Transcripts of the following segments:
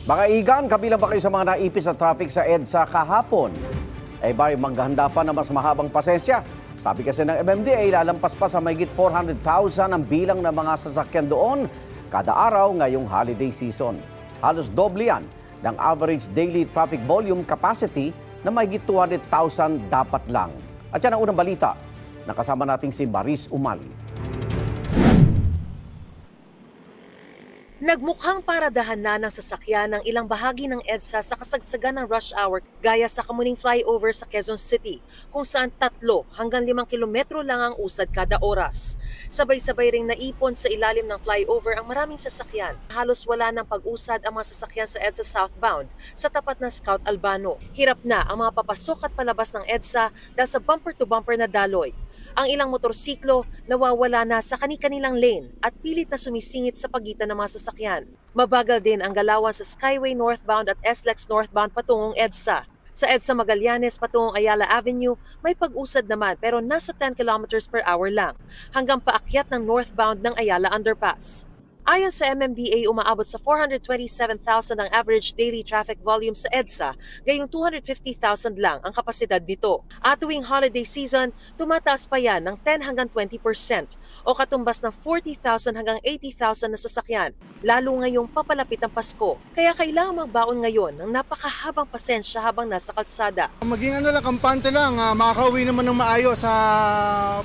Mga igan, kabilang ba kayo sa mga naipis sa traffic sa EDSA kahapon? Ba'y maghahanda pa na mas mahabang pasensya? Sabi kasi ng MMDA, lalampas pa sa mahigit 400,000 ang bilang ng mga sasakyan doon kada araw ngayong holiday season. Halos doble yan ng average daily traffic volume capacity na mahigit 200,000 dapat lang. At yan ang unang balita. Nakasama natin si Maris Umali. Nagmukhang paradahan na ng sasakyan ng ilang bahagi ng EDSA sa kasagsagan ng rush hour gaya sa Kamuning Flyover sa Quezon City kung saan 3 hanggang 5 kilometro lang ang usad kada oras. Sabay-sabay ring naipon sa ilalim ng flyover ang maraming sasakyan. Halos wala ng pag-usad ang mga sasakyan sa EDSA southbound sa tapat ng Scout Albano. Hirap na ang mga papasok at palabas ng EDSA dahil sa bumper-to-bumper na daloy. Ang ilang motorsiklo nawawala na sa kani-kanilang lane at pilit na sumisingit sa pagitan ng mga sasakyan. Mabagal din ang galawan sa Skyway northbound at SLEX northbound patungong EDSA. Sa EDSA Magallanes patungong Ayala Avenue, may pag-usad naman pero nasa 10 kilometers per hour lang hanggang paakyat ng northbound ng Ayala Underpass. Ayon sa MMDA, umaabot sa 427,000 ang average daily traffic volume sa EDSA, gayong 250,000 lang ang kapasidad nito. At tuwing holiday season, tumataas pa yan ng 10 hanggang 20% o katumbas ng 40,000 hanggang 80,000 na sasakyan, lalo ngayong papalapit ang Pasko. Kaya kailangan magbaon ngayon ng napakahabang pasensya habang nasa kalsada. Maging kampante lang, makakauwi naman ng maayos sa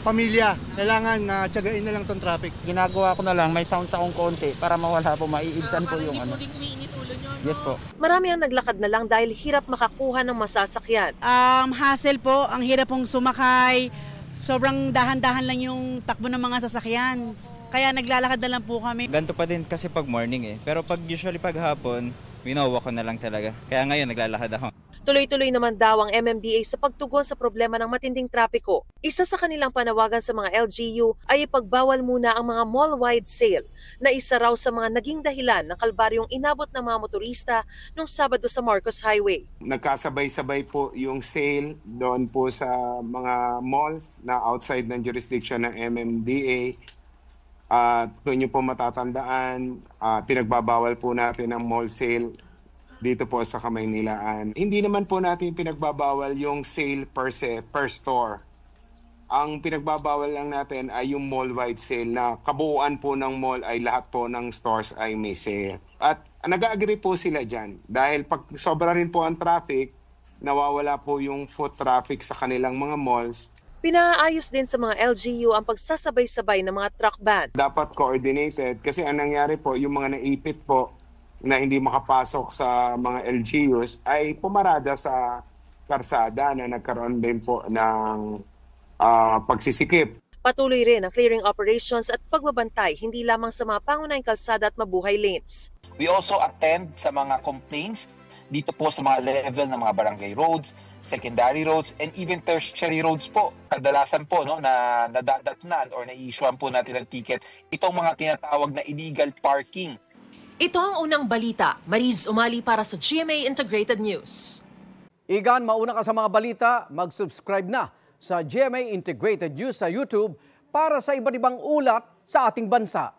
pamilya. Kailangan tiyagain na lang tong traffic. Ginagawa ko na lang, may sounds akong konti para mawala po, maiibsan po yung ano. Yes po. Marami ang naglakad na lang dahil hirap makakuha ng masasakyan. Hassle po, ang hirap pong sumakay. Sobrang dahan-dahan lang yung takbo ng mga sasakyan. Kaya naglalakad na lang po kami. Ganito pa din kasi pag morning pero pag usually pag hapon, winawalk ko na lang talaga. Kaya ngayon naglalakad ako. Tuloy-tuloy naman daw ang MMDA sa pagtugon sa problema ng matinding trapiko. Isa sa kanilang panawagan sa mga LGU ay ipagbawal muna ang mga mall-wide sale na isa raw sa mga naging dahilan ng kalbaryong inabot ng mga motorista nung Sabado sa Marcos Highway. Nagkasabay-sabay po yung sale doon po sa mga malls na outside ng jurisdiction ng MMDA. Kung nyo po matatandaan, pinagbabawal po natin ang mall sale dito po sa Kamaynilaan. Hindi naman po natin pinagbabawal yung sale per store. Ang pinagbabawal lang natin ay yung mall-wide sale na kabuuan po ng mall ay lahat po ng stores ay may sale. At nag-agree po sila dyan dahil pag sobra rin po ang traffic, nawawala po yung foot traffic sa kanilang mga malls. Pinaayos din sa mga LGU ang pagsasabay-sabay ng mga truck ban. Dapat coordinated kasi ang nangyari po, yung mga naipit po na hindi makapasok sa mga LGUs ay pumarada sa karsada na nagkaroon din po ng pagsisikip. Patuloy rin ang clearing operations at pagbabantay hindi lamang sa mga pangunahing kalsada at mabuhay lanes. We also attend sa mga complaints dito po sa mga level ng mga barangay roads, secondary roads, and even tertiary roads po. Kadalasan po na nadadatnan or na-issuean po natin ng ticket itong mga tinatawag na illegal parking. Ito ang unang balita. Maris Umali para sa GMA Integrated News. Igan, mauna ka sa mga balita, mag-subscribe na sa GMA Integrated News sa YouTube para sa iba't ibang ulat sa ating bansa.